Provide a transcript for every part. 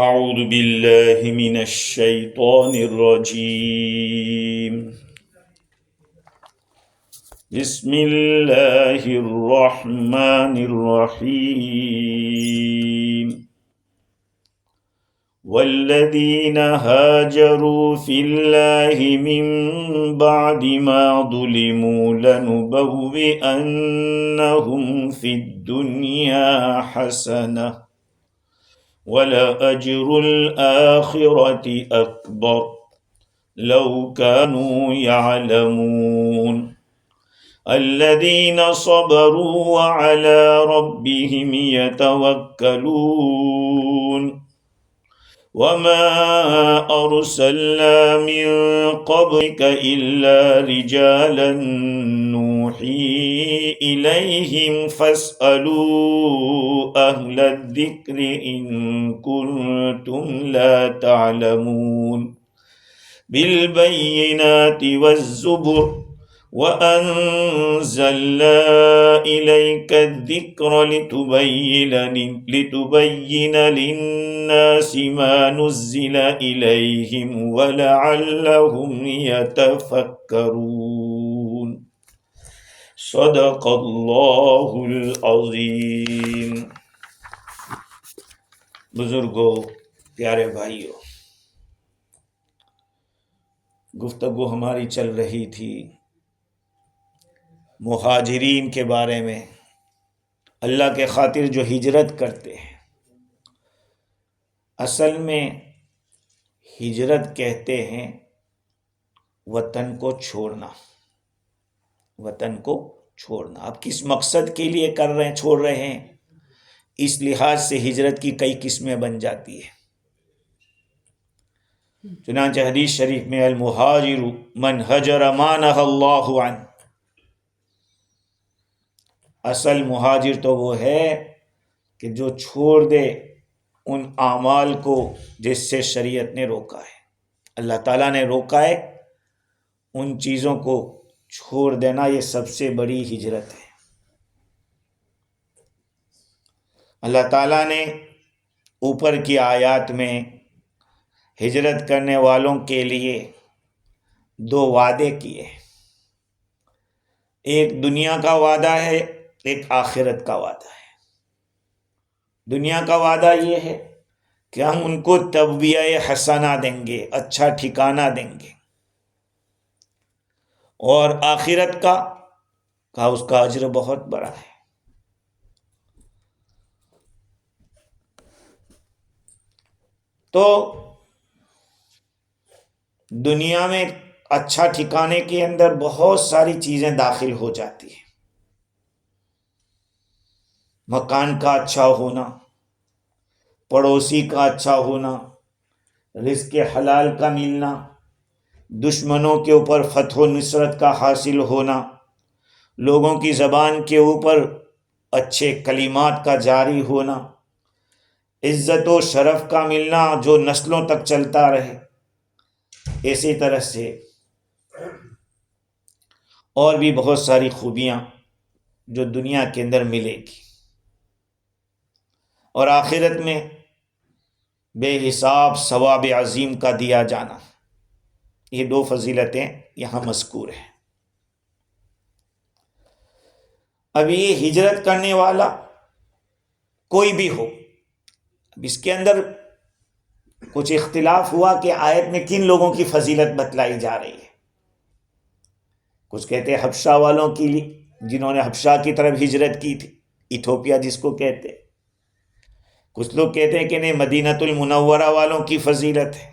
اعوذ باللہ من الشیطان الرجیم بسم اللہ الرحمن الرحیم والذین هاجروا فی اللہ من بعد ما ظلموا لنبوئنہم فی الدنیا حسنہ وَلَأَجْرُ الْآخِرَةِ أَكْبَرُ لَوْ كَانُوا يَعْلَمُونَ الَّذِينَ صَبَرُوا وَعَلَى رَبِّهِمْ يَتَوَكَّلُونَ وَمَا أَرْسَلْنَا مِن قَبْلِكَ إِلَّا رِجَالًا نُوحِي إِلَيْهِمْ فَاسْأَلُوا أَهْلَ الذِّكْرِ إِن كُنتُمْ لَا تَعْلَمُونَ بِالْبَيِّنَاتِ وَالزُّبُرِ وَأَنزَلْنَا إِلَيْكَ الذِّكْرَ لِتُبَيِّنَ لِلنَّاسِ مَا نُزِّلَ إِلَيْهِمْ وَلَعَلَّهُمْ يَتَفَكَّرُونَ صدق اللہ العظیم۔ بزرگوں، پیارے بھائیوں، گفتگو ہماری چل رہی تھی مہاجرین کے بارے میں، اللہ کے خاطر جو ہجرت کرتے ہیں۔ اصل میں ہجرت کہتے ہیں وطن کو چھوڑنا، وطن کو چھوڑنا۔ آپ کس مقصد کے لیے کر رہے ہیں، چھوڑ رہے ہیں، اس لحاظ سے ہجرت کی کئی قسمیں بن جاتی ہے۔ چنانچہ حدیث شریف میں المہاجر من ہجر ما نہی اللہ عنہ، اصل مہاجر تو وہ ہے کہ جو چھوڑ دے ان اعمال کو جس سے شریعت نے روکا ہے، اللہ تعالیٰ نے روکا ہے، ان چیزوں کو چھوڑ دینا، یہ سب سے بڑی ہجرت ہے۔ اللہ تعالیٰ نے اوپر کی آیات میں ہجرت کرنے والوں کے لیے دو وعدے کیے ہیں، ایک دنیا کا وعدہ ہے، ایک آخرت کا وعدہ ہے۔ دنیا کا وعدہ یہ ہے کہ ہم ان کو تبویہ حسنہ دیں گے، اچھا ٹھکانہ دیں گے، اور آخرت کا کہا اس کا اجر بہت بڑا ہے۔ تو دنیا میں اچھا ٹھکانے کے اندر بہت ساری چیزیں داخل ہو جاتی ہیں، مکان کا اچھا ہونا، پڑوسی کا اچھا ہونا، رزق حلال کا ملنا، دشمنوں کے اوپر فتح و نصرت کا حاصل ہونا، لوگوں کی زبان کے اوپر اچھے کلمات کا جاری ہونا، عزت و شرف کا ملنا جو نسلوں تک چلتا رہے۔ اسی طرح سے اور بھی بہت ساری خوبیاں جو دنیا کے اندر ملے گی، اور آخرت میں بے حساب ثواب عظیم کا دیا جانا، یہ دو فضیلتیں یہاں مذکور ہیں۔ اب یہ ہجرت کرنے والا کوئی بھی ہو، اب اس کے اندر کچھ اختلاف ہوا کہ آیت میں کن لوگوں کی فضیلت بتلائی جا رہی ہے۔ کچھ کہتے ہیں حبشہ والوں کی، جنہوں نے حبشہ کی طرف ہجرت کی تھی، ایتھوپیا جس کو کہتے ہیں۔ کچھ لوگ کہتے ہیں کہ نہیں، مدینۃ المنورہ والوں کی فضیلت ہے۔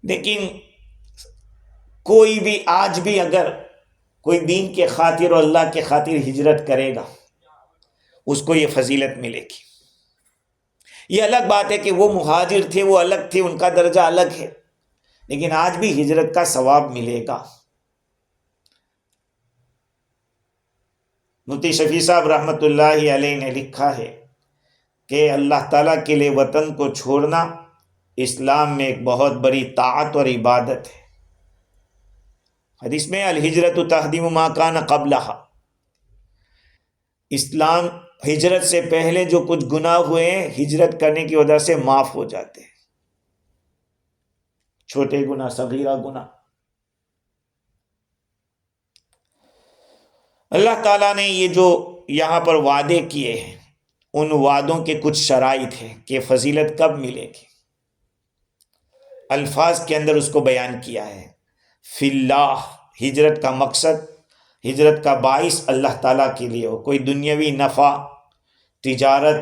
لیکن کوئی بھی آج بھی اگر کوئی دین کے خاطر اور اللہ کے خاطر ہجرت کرے گا، اس کو یہ فضیلت ملے گی۔ یہ الگ بات ہے کہ وہ مہاجر تھے، وہ الگ تھے، ان کا درجہ الگ ہے، لیکن آج بھی ہجرت کا ثواب ملے گا۔ مفتی شفیع صاحب رحمۃ اللہ علیہ نے لکھا ہے کہ اللہ تعالیٰ کے لیے وطن کو چھوڑنا اسلام میں ایک بہت بڑی طاعت اور عبادت ہے۔ حدیث میں الہجرت تہدم ما کان قبلہا، اسلام ہجرت سے پہلے جو کچھ گناہ ہوئے ہیں ہجرت کرنے کی وجہ سے معاف ہو جاتے ہیں، چھوٹے گناہ، صغیرہ گناہ۔ اللہ تعالیٰ نے یہ جو یہاں پر وعدے کیے ہیں، ان وعدوں کے کچھ شرائط ہیں کہ فضیلت کب ملے گی، الفاظ کے اندر اس کو بیان کیا ہے۔ فی اللہ، ہجرت کا مقصد، ہجرت کا باعث اللہ تعالیٰ کے لیے ہو، کوئی دنیاوی نفع، تجارت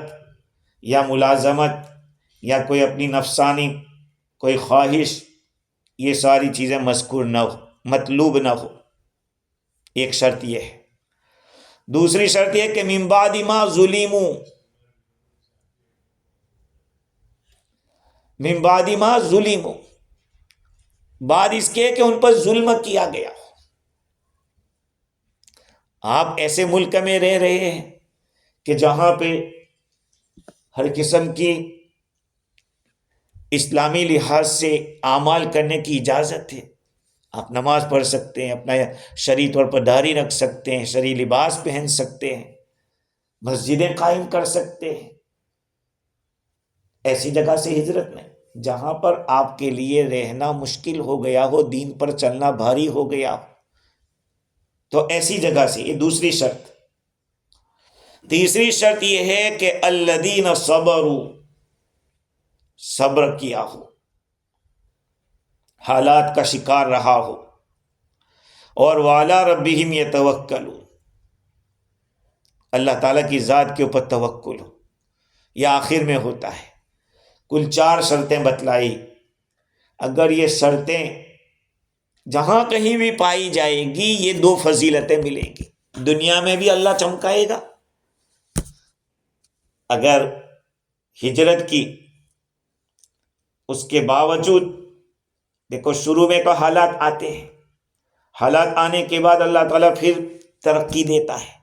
یا ملازمت یا کوئی اپنی نفسانی کوئی خواہش، یہ ساری چیزیں مذکور نہ ہو، مطلوب نہ ہو، ایک شرط یہ ہے۔ دوسری شرط یہ کہ من بعد ما ظلموا، من بعد ما ظلموا، بعد اس کے کہ ان پر ظلم کیا گیا۔ آپ ایسے ملک میں رہ رہے ہیں کہ جہاں پہ ہر قسم کی اسلامی لحاظ سے اعمال کرنے کی اجازت ہے، آپ نماز پڑھ سکتے ہیں، اپنا شرعی طور پر داڑھی رکھ سکتے ہیں، شرعی لباس پہن سکتے ہیں، مسجدیں قائم کر سکتے ہیں۔ ایسی جگہ سے ہجرت نہیں جہاں پر آپ کے لیے رہنا مشکل ہو گیا ہو، دین پر چلنا بھاری ہو گیا ہو، تو ایسی جگہ سے۔ یہ دوسری شرط۔ تیسری شرط یہ ہے کہ الذین صبروا، صبر کیا ہو، حالات کا شکار رہا ہو، اور وعلی ربہم یتوکلون، اللہ تعالیٰ کی ذات کے اوپر توکل ہو۔ یہ آخر میں ہوتا ہے۔ کل 4 شرطیں بتلائی۔ اگر یہ شرطیں جہاں کہیں بھی پائی جائے گی، یہ 2 فضیلتیں ملیں گی، دنیا میں بھی اللہ چمکائے گا۔ اگر ہجرت کی، اس کے باوجود دیکھو شروع میں تو حالات آتے ہیں، حالات آنے کے بعد اللہ تعالیٰ پھر ترقی دیتا ہے۔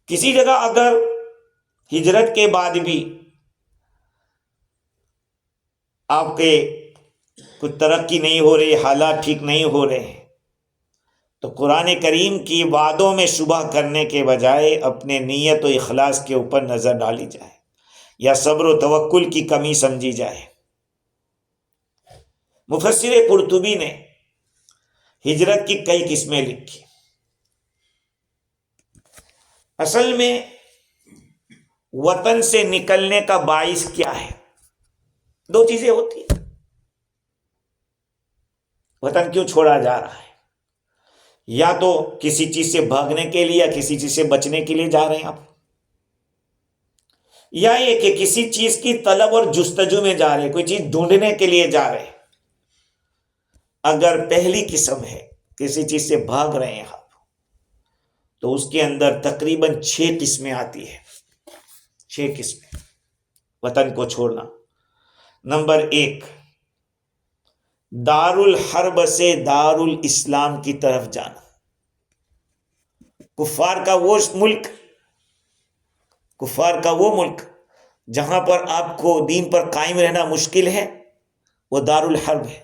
کسی جگہ اگر ہجرت کے بعد بھی آپ کے کچھ ترقی نہیں ہو رہی، حالات ٹھیک نہیں ہو رہے ہیں، تو قرآن کریم کی وعدوں میں شبہ کرنے کے بجائے اپنے نیت و اخلاص کے اوپر نظر ڈالی جائے، یا صبر و توکل کی کمی سمجھی جائے۔ مفسر قرطبی نے ہجرت کی کئی قسمیں لکھی۔ اصل میں وطن سے نکلنے کا باعث کیا ہے؟ 2 چیزیں ہوتی ہیں۔ وطن کیوں چھوڑا جا رہا ہے؟ یا تو کسی چیز سے بھاگنے کے لیے، یا کسی چیز سے بچنے کے لیے جا رہے ہیں آپ، یا یہ کہ کسی چیز کی طلب اور جستجو میں جا رہے ہیں، کوئی چیز ڈھونڈنے کے لیے جا رہے ہیں۔ اگر پہلی قسم ہے، کسی چیز سے بھاگ رہے ہیں آپ، تو اس کے اندر تقریباً 6 قسمیں آتی ہیں۔ 6 قسمیں وطن کو چھوڑنا۔ نمبر 1، دار الحرب سے دار الاسلام کی طرف جانا۔ کفار کا وہ ملک جہاں پر آپ کو دین پر قائم رہنا مشکل ہے، وہ دار الحرب ہے،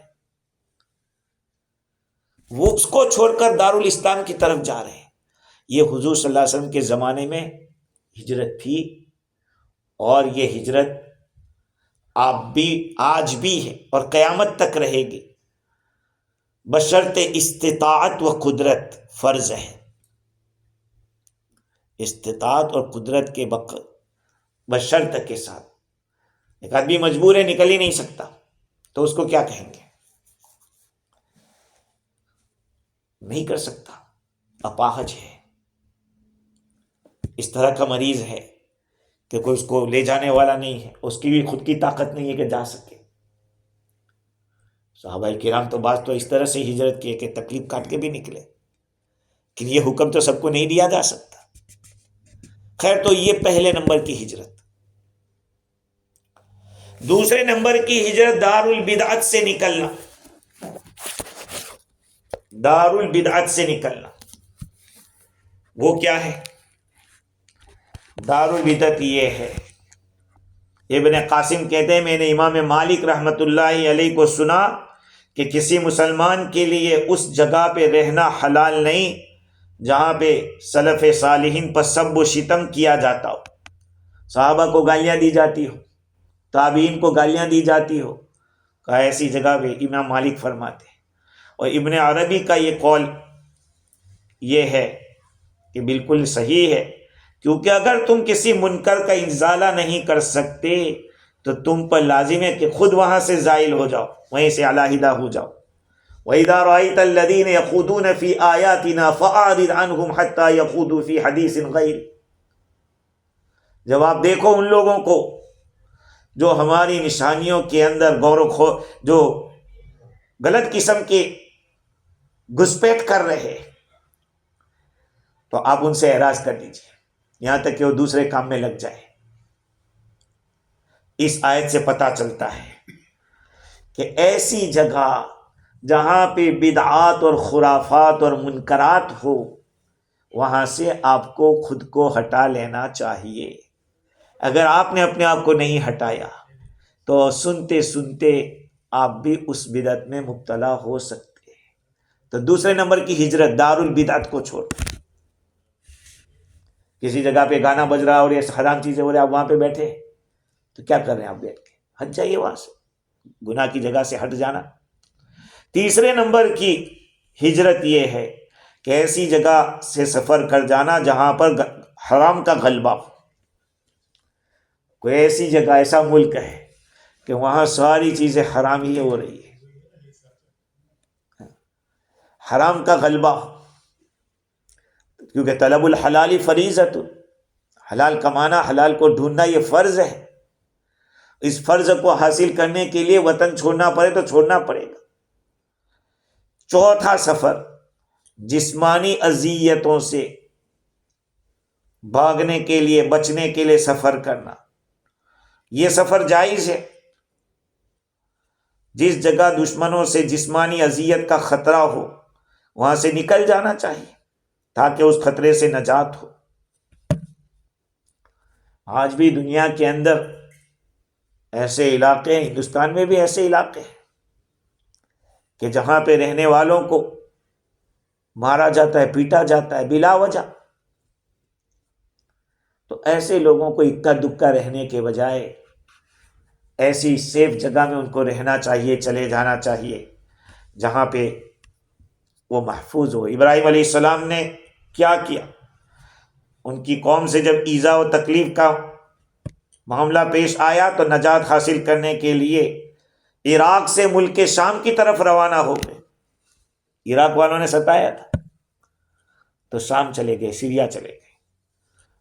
وہ اس کو چھوڑ کر دار الاسلام کی طرف جا رہے ہیں۔ یہ حضور صلی اللہ علیہ وسلم کے زمانے میں ہجرت تھی، اور یہ ہجرت آج بھی ہے اور قیامت تک رہے گی، بشرط استطاعت و قدرت فرض ہے۔ استطاعت اور قدرت کے بشرط کے ساتھ۔ ایک آدمی مجبور ہے، نکل ہی نہیں سکتا، تو اس کو کیا کہیں گے؟ نہیں کر سکتا، اپاہج ہے، اس طرح کا مریض ہے کہ کوئی اس کو لے جانے والا نہیں ہے، اس کی بھی خود کی طاقت نہیں ہے کہ جا سکے۔ صحابہ کرام تو بعض تو اس طرح سے ہجرت کیے کہ تکلیف کاٹ کے بھی نکلے، لیکن یہ حکم تو سب کو نہیں دیا جا سکتا۔ خیر، تو یہ پہلے نمبر کی ہجرت۔ دوسرے نمبر کی ہجرت دار البدعت سے نکلنا۔ دار البدعت سے نکلنا وہ کیا ہے؟ دار البدعت یہ ہے، ابن قاسم کہتے ہیں میں نے امام مالک رحمۃ اللہ علیہ کو سنا کہ کسی مسلمان کے لیے اس جگہ پہ رہنا حلال نہیں جہاں پہ سلف صالحین پر سب و شتم کیا جاتا ہو، صحابہ کو گالیاں دی جاتی ہو، تابعین کو گالیاں دی جاتی ہو، کہا ایسی جگہ پہ امام مالک فرماتے ہیں۔ اور ابن عربی کا یہ قول یہ ہے کہ بالکل صحیح ہے، کیونکہ اگر تم کسی منکر کا ازالہ نہیں کر سکتے تو تم پر لازم ہے کہ خود وہاں سے زائل ہو جاؤ، وہیں سے علیحدہ ہو جاؤ۔ وَإِذَا رَأَيْتَ الَّذِينَ يَخُوضُونَ فِي آيَاتِنَا فَأَعْرِضْ عَنْهُمْ حَتَّى يَخُوضُوا فِي حَدِيثٍ غَيْرِهِ، جب آپ دیکھو ان لوگوں کو جو ہماری نشانیوں کے اندر جو غلط قسم کی گھسپیٹ کر رہے، تو آپ ان سے اعراض کر دیجئے یہاں تک کہ وہ دوسرے کام میں لگ جائے۔ اس آیت سے پتہ چلتا ہے کہ ایسی جگہ جہاں پہ بدعات اور خرافات اور منکرات ہو، وہاں سے آپ کو خود کو ہٹا لینا چاہیے۔ اگر آپ نے اپنے آپ کو نہیں ہٹایا تو سنتے سنتے آپ بھی اس بدعت میں مبتلا ہو سکتے ہیں۔ تو دوسرے نمبر کی ہجرت، دار البدعت کو چھوڑ۔ کسی جگہ پہ گانا بج رہا اور یہ حرام چیزیں ہو رہی، آپ وہاں پہ بیٹھے تو کیا کر رہے ہیں؟ آپ بیٹھ کے ہٹ جائیے وہاں سے، گناہ کی جگہ سے ہٹ جانا۔ تیسرے نمبر کی ہجرت یہ ہے کہ ایسی جگہ سے سفر کر جانا جہاں پر حرام کا غلبہ ہو۔ کوئی ایسی جگہ، ایسا ملک ہے کہ وہاں ساری چیزیں حرام ہی ہو رہی ہے، حرام کا غلبہ ہو، کیونکہ طلب الحلال فریضۃ، حلال کمانا، حلال کو ڈھونڈنا یہ فرض ہے۔ اس فرض کو حاصل کرنے کے لیے وطن چھوڑنا پڑے تو چھوڑنا پڑے گا۔ چوتھا سفر، جسمانی اذیتوں سے بھاگنے کے لیے، بچنے کے لیے سفر کرنا، یہ سفر جائز ہے۔ جس جگہ دشمنوں سے جسمانی اذیت کا خطرہ ہو وہاں سے نکل جانا چاہیے تاکہ اس خطرے سے نجات ہو۔ آج بھی دنیا کے اندر ایسے علاقے ہیں، ہندوستان میں بھی ایسے علاقے ہیں کہ جہاں پہ رہنے والوں کو مارا جاتا ہے، پیٹا جاتا ہے بلا وجہ۔ تو ایسے لوگوں کو اکا دکا رہنے کے بجائے ایسی سیف جگہ میں ان کو رہنا چاہیے، چلے جانا چاہیے جہاں پہ وہ محفوظ ہو۔ ابراہیم علیہ السلام نے کیا کیا؟ ان کی قوم سے جب ایذا و تکلیف کا معاملہ پیش آیا تو نجات حاصل کرنے کے لیے عراق سے ملک شام کی طرف روانہ ہو گئے۔ عراق والوں نے ستایا تھا تو شام چلے گئے، سیریا چلے گئے،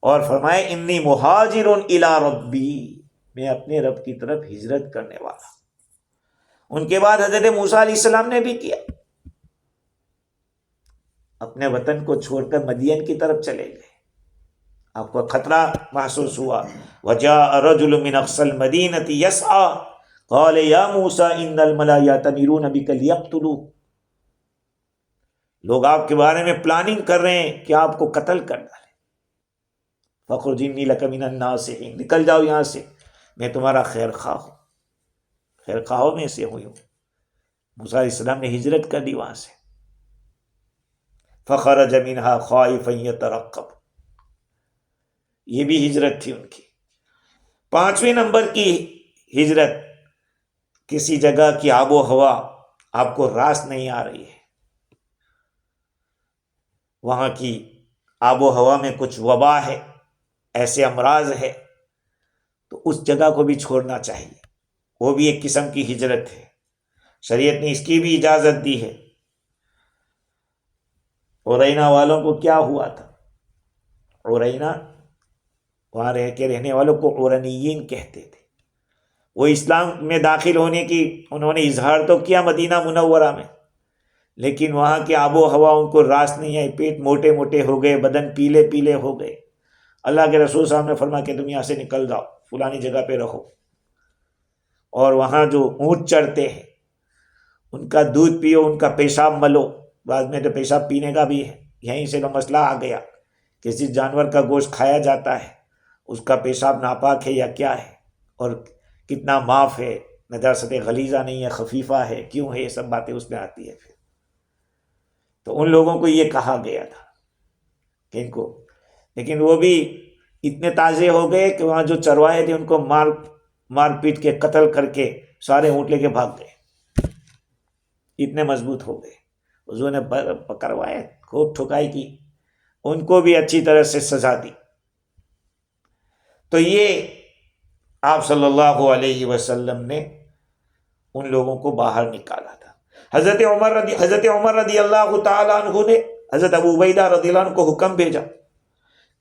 اور فرمائے انی مہاجر الی ربی، میں اپنے رب کی طرف ہجرت کرنے والا۔ ان کے بعد حضرت موسیٰ علیہ السلام نے بھی کیا، اپنے وطن کو چھوڑ کر مدین کی طرف چلے گئے۔ آپ کو خطرہ محسوس ہوا، وجاء رجل من اقصى المدینة يسعى قال یا موسیٰ ان الملأ یأتمرون بک لیقتلوک، لوگ آپ کے بارے میں پلاننگ کر رہے ہیں کہ آپ کو قتل کر ڈالیں۔ فاخرج انی لک من الناصحین، نکل جاؤ یہاں سے، میں تمہارا خیر خواہ ہوں، خیر خواہوں میں سے ہوئی ہوں۔ موسیٰ علیہ السلام نے ہجرت کر دی وہاں سے۔ فخرج منها خائفا یترقب، یہ بھی ہجرت تھی ان کی۔ پانچویں نمبر کی ہجرت، کسی جگہ کی آب و ہوا آپ کو راس نہیں آ رہی ہے، وہاں کی آب و ہوا میں کچھ وبا ہے، ایسے امراض ہے، تو اس جگہ کو بھی چھوڑنا چاہیے، وہ بھی ایک قسم کی ہجرت ہے، شریعت نے اس کی بھی اجازت دی ہے۔ عرینہ والوں کو کیا ہوا تھا؟ عرینہ، وہاں رہ کے رہنے والوں کو عرنیین کہتے تھے۔ وہ اسلام میں داخل ہونے کی انہوں نے اظہار تو کیا مدینہ منورہ میں، لیکن وہاں کی آب و ہوا ان کو راس نہیں آئی، پیٹ موٹے موٹے ہو گئے، بدن پیلے پیلے ہو گئے۔ اللہ کے رسول صاحب نے فرمایا کہ تم یہاں سے نکل جاؤ، فلانی جگہ پہ رہو، اور وہاں جو اونٹ چڑھتے ہیں ان کا دودھ پیو، ان کا پیشاب ملو۔ بعد میں تو پیشاب پینے کا بھی ہے، یہیں سے تو مسئلہ آ گیا، کسی جانور کا گوشت کھایا جاتا ہے، اس کا پیشاب ناپاک ہے یا کیا ہے، اور کتنا معاف ہے، نجاست غلیظہ نہیں ہے، خفیفہ ہے، کیوں ہے، یہ سب باتیں اس میں آتی ہے۔ پھر تو ان لوگوں کو یہ کہا گیا تھا کہ ان کو، لیکن وہ بھی اتنے تازے ہو گئے کہ وہاں جو چروائے تھے ان کو مار پیٹ کے قتل کر کے سارے اونٹ لے کے بھاگ گئے، اتنے مضبوط ہو گئے۔ حضور نے پکڑوائے، خوب ٹھکائی کی، ان کو بھی اچھی طرح سے سزا دی۔ تو یہ آپ صلی اللہ علیہ وسلم نے ان لوگوں کو باہر نکالا تھا۔ حضرت عمر رضی اللہ تعالیٰ عنہ نے حضرت ابو عبیدہ رضی اللہ عنہ کو حکم بھیجا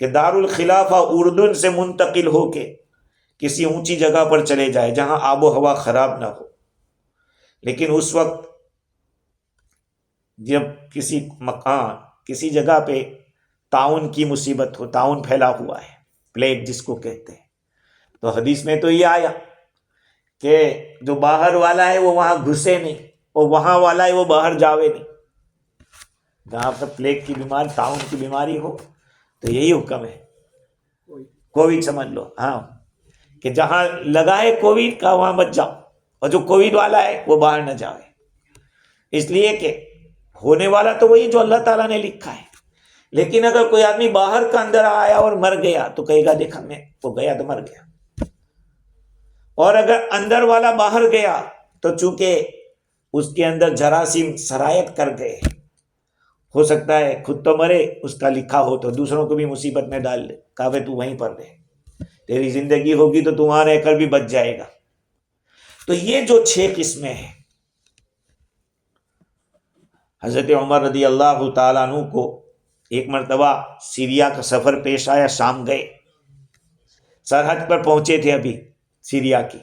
کہ دارالخلافہ اردن سے منتقل ہو کے کسی اونچی جگہ پر چلے جائے جہاں آب و ہوا خراب نہ ہو۔ لیکن اس وقت جب کسی مکان، کسی جگہ پہ طاعون کی مصیبت ہو، طاعون پھیلا ہوا ہے، پلیگ جس کو کہتے ہیں، تو حدیث میں تو یہ آیا کہ جو باہر والا ہے وہ وہاں گھسے نہیں، اور وہاں والا ہے وہ باہر جاوے نہیں۔ جہاں پر پلیگ کی بیماری، طاعون کی بیماری ہو تو یہی حکم ہے، کووڈ سمجھ لو، ہاں، کہ جہاں لگا ہے کووڈ کا وہاں مت جاؤ، اور جو کووڈ والا ہے وہ باہر نہ جاوے، اس لیے کہ ہونے والا تو وہی جو اللہ تعالیٰ نے لکھا ہے۔ لیکن اگر کوئی آدمی باہر کا اندر آیا اور مر گیا تو کہے گا دیکھا میں وہ گیا تو مر گیا، اور اگر اندر والا باہر گیا تو چونکہ اس کے اندر جراثیم سرایت کر گئے، ہو سکتا ہے خود تو مرے، اس کا لکھا ہو تو دوسروں کو بھی مصیبت میں ڈال لے، کہا تو وہیں پر رہے، تیری زندگی ہوگی تو تو وہاں رہ کر بھی بچ جائے گا۔ تو یہ جو 6 قسمیں ہیں، حضرت عمر رضی اللہ تعالیٰ عنہ کو ایک مرتبہ سیریا کا سفر پیش آیا، شام گئے، سرحد پر پہنچے تھے ابھی سیریا کی،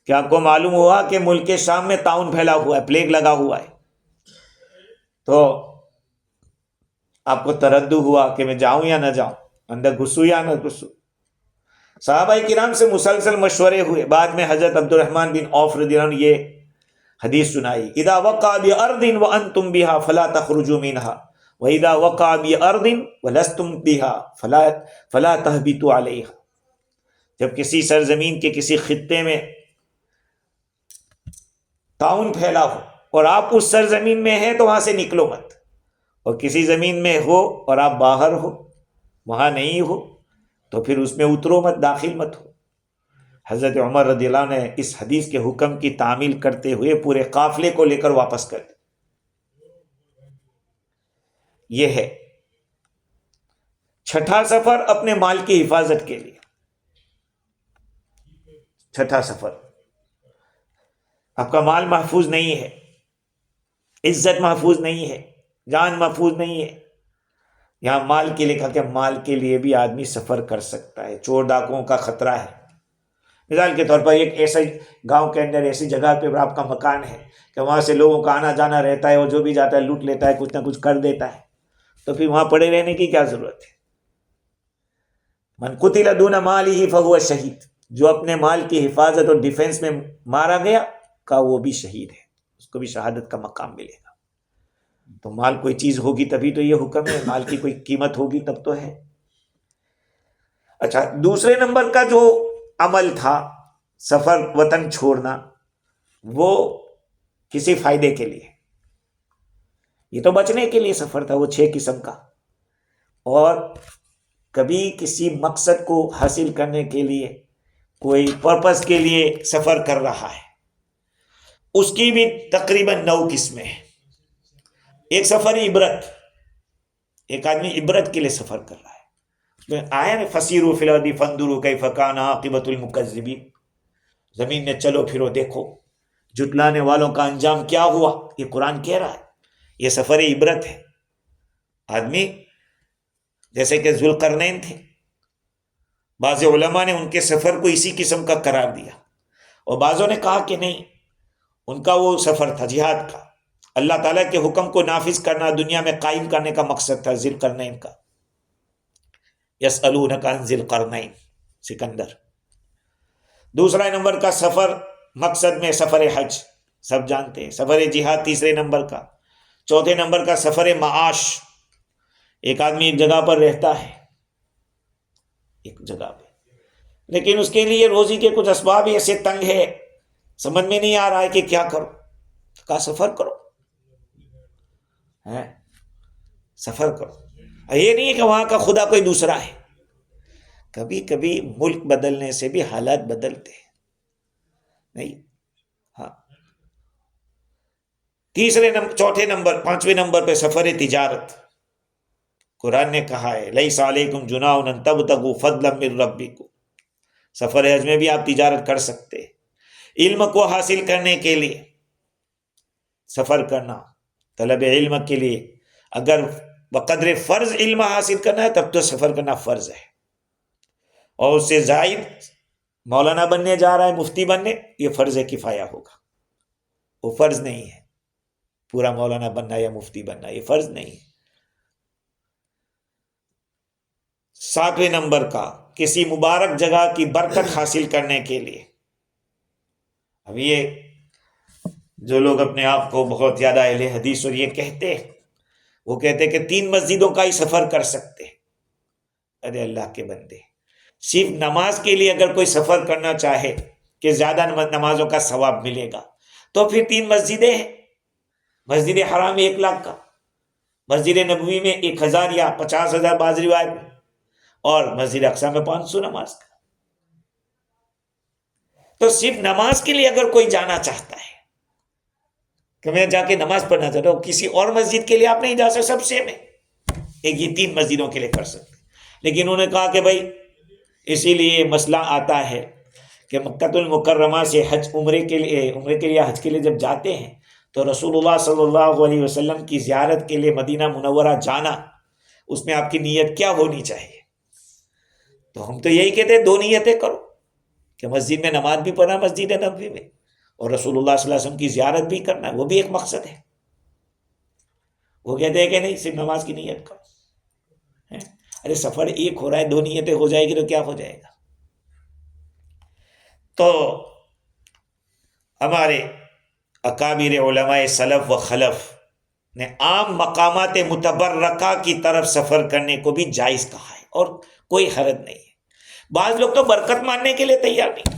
کہ آپ کو معلوم ہوا کہ ملک شام میں طاعون پھیلا ہوا ہے، پلیگ لگا ہوا ہے، تو آپ کو تردد ہوا کہ میں جاؤں یا نہ جاؤں، اندر گھسوں یا نہ گھسوں۔ صحابہ کرام سے مسلسل مشورے ہوئے، بعد میں حضرت عبد الرحمن بن عوف رضی اللہ عنہ یہ حدیث سنائی، اذا وقع بارض وانتم بها فلا تخرجوا منها واذا وقع بارض ولستم بها فلا تهبطوا عليها۔ جب کسی سرزمین کے کسی خطے میں طاعون پھیلا ہو اور آپ اس سرزمین میں ہیں تو وہاں سے نکلو مت، اور کسی زمین میں ہو اور آپ باہر ہو، وہاں نہیں ہو تو پھر اس میں اترو مت، داخل مت ہو۔ حضرت عمر رضی اللہ عنہ نے اس حدیث کے حکم کی تعمیل کرتے ہوئے پورے قافلے کو لے کر واپس کر دی۔ یہ ہے 6ٹھا سفر اپنے مال کی حفاظت کے لیے۔ 6ٹھا سفر، آپ کا مال محفوظ نہیں ہے، عزت محفوظ نہیں ہے، جان محفوظ نہیں ہے، یہاں مال کے لیے کہا کہ مال کے لیے بھی آدمی سفر کر سکتا ہے، چور ڈاکوؤں کا خطرہ ہے۔ مثال کے طور پر ایک ایسے گاؤں کے اندر ایسی جگہ پہ آپ کا مکان ہے کہ وہاں سے لوگوں کا آنا جانا رہتا ہے، اور جو بھی جاتا ہے لوٹ لیتا ہے، کچھ نہ کچھ کر دیتا ہے، تو پھر وہاں پڑے رہنے کی کیا ضرورت ہے؟ من قتل دون مالہ فہو شہید، جو اپنے مال کی حفاظت اور ڈیفنس میں مارا گیا کا وہ بھی شہید ہے، اس کو بھی شہادت کا مقام ملے گا۔ تو مال کوئی چیز ہوگی تبھی تو یہ حکم ہے، مال کی کوئی قیمت ہوگی تب تو ہے۔ اچھا، دوسرے نمبر کا جو عمل تھا سفر وطن چھوڑنا، وہ کسی فائدے کے لیے، یہ تو بچنے کے لیے سفر تھا، وہ 6 قسم کا، اور کبھی کسی مقصد کو حاصل کرنے کے لیے، کوئی پرپس کے لیے سفر کر رہا ہے، اس کی بھی تقریباً 9 قسمیں ہیں۔ ایک سفر عبرت، ایک آدمی عبرت کے لیے سفر کر رہا ہے، اس میں آیا نا فسیروا فی الارض فانظروا کیف کان عاقبۃ المکذبین، زمین میں چلو پھرو دیکھو جھٹلانے والوں کا انجام کیا ہوا، یہ قرآن کہہ رہا ہے، یہ سفر عبرت ہے۔ آدمی جیسے کہ ذوالقرنین تھے، بعض علماء نے ان کے سفر کو اسی قسم کا قرار دیا، اور بعضوں نے کہا کہ نہیں، ان کا وہ سفر تھا جہاد کا، اللہ تعالیٰ کے حکم کو نافذ کرنا، دنیا میں قائم کرنے کا مقصد تھا ذوالقرنین کا۔ یسألونک عن ذی القرنین، سکندر۔ دوسرا نمبر کا سفر مقصد میں سفر حج، سب جانتے ہیں، سفر جہاد تیسرے نمبر کا۔ چوتھے نمبر کا سفر معاش، ایک آدمی ایک جگہ پر رہتا ہے، ایک جگہ پہ، لیکن اس کے لیے روزی کے کچھ اسباب ایسے تنگ ہے، سمجھ میں نہیں آ رہا ہے کہ کیا کرو، کہا سفر کرو، سفر کرو۔ یہ نہیں ہے کہ وہاں کا خدا کوئی دوسرا ہے. کبھی کبھی ملک بدلنے سے بھی حالات بدلتے ہیں. نہیں. ہاں. چوتھے نمبر 5ویں نمبر پہ سفر تجارت. قرآن نے کہا ہے لیس علیکم جناح ان تبتغوا فضلا من ربکم. سفر حج میں بھی آپ تجارت کر سکتے ہیں. علم کو حاصل کرنے کے لیے سفر کرنا، طلب علم کے لیے اگر بقدر فرض علم حاصل کرنا ہے تب تو سفر کرنا فرض ہے. اور اس سے زائد مولانا بننے جا رہا ہے، مفتی بننے، یہ فرض کفایہ ہوگا. وہ فرض نہیں ہے. پورا مولانا بننا یا مفتی بننا یہ فرض نہیں ہے. 7ویں نمبر کا کسی مبارک جگہ کی برکت حاصل کرنے کے لیے. اب یہ جو لوگ اپنے آپ کو بہت زیادہ اہل حدیث اور یہ کہتے ہیں، وہ کہتے ہیں کہ 3 مسجدوں کا ہی سفر کر سکتے ہیں. ارے اللہ کے بندے، صرف نماز کے لیے اگر کوئی سفر کرنا چاہے کہ زیادہ نمازوں کا ثواب ملے گا تو پھر 3 مسجدیں ہیں. مسجد حرام 1 لاکھ کا، مسجد نبوی میں 1000 یا 50,000 بعض روایت میں، اور مسجد اقصی میں 500 نماز کا. تو صرف نماز کے لیے اگر کوئی جانا چاہتا ہے کہ میں جا کے نماز پڑھنا چاہتا ہوں، کسی اور مسجد کے لیے آپ نہیں جا سکتے، سب سیم ہے. ایک یہ 3 مسجدوں کے لیے کر سکتے. لیکن انہوں نے کہا کہ بھائی اسی لیے مسئلہ آتا ہے کہ مکۃ المکرمہ سے عمرے کے لیے حج کے لیے جب جاتے ہیں تو رسول اللہ صلی اللہ علیہ وسلم کی زیارت کے لیے مدینہ منورہ جانا، اس میں آپ کی نیت کیا ہونی چاہیے؟ تو ہم تو یہی کہتے ہیں 2 نیتیں کرو، کہ مسجد میں نماز بھی پڑھنا مسجد نبوی میں، اور رسول اللہ صلی اللہ علیہ وسلم کی زیارت بھی کرنا، وہ بھی ایک مقصد ہے. وہ کہتے ہیں کہ نہیں صرف نماز کی نیت کرو. ارے سفر ایک ہو رہا ہے، 2 نیتیں ہو جائے گی تو کیا ہو جائے گا؟ تو ہمارے اکابر علماء سلف و خلف نے عام مقامات متبرکہ کی طرف سفر کرنے کو بھی جائز کہا ہے، اور کوئی حرج نہیں ہے. بعض لوگ تو برکت ماننے کے لیے تیار نہیں،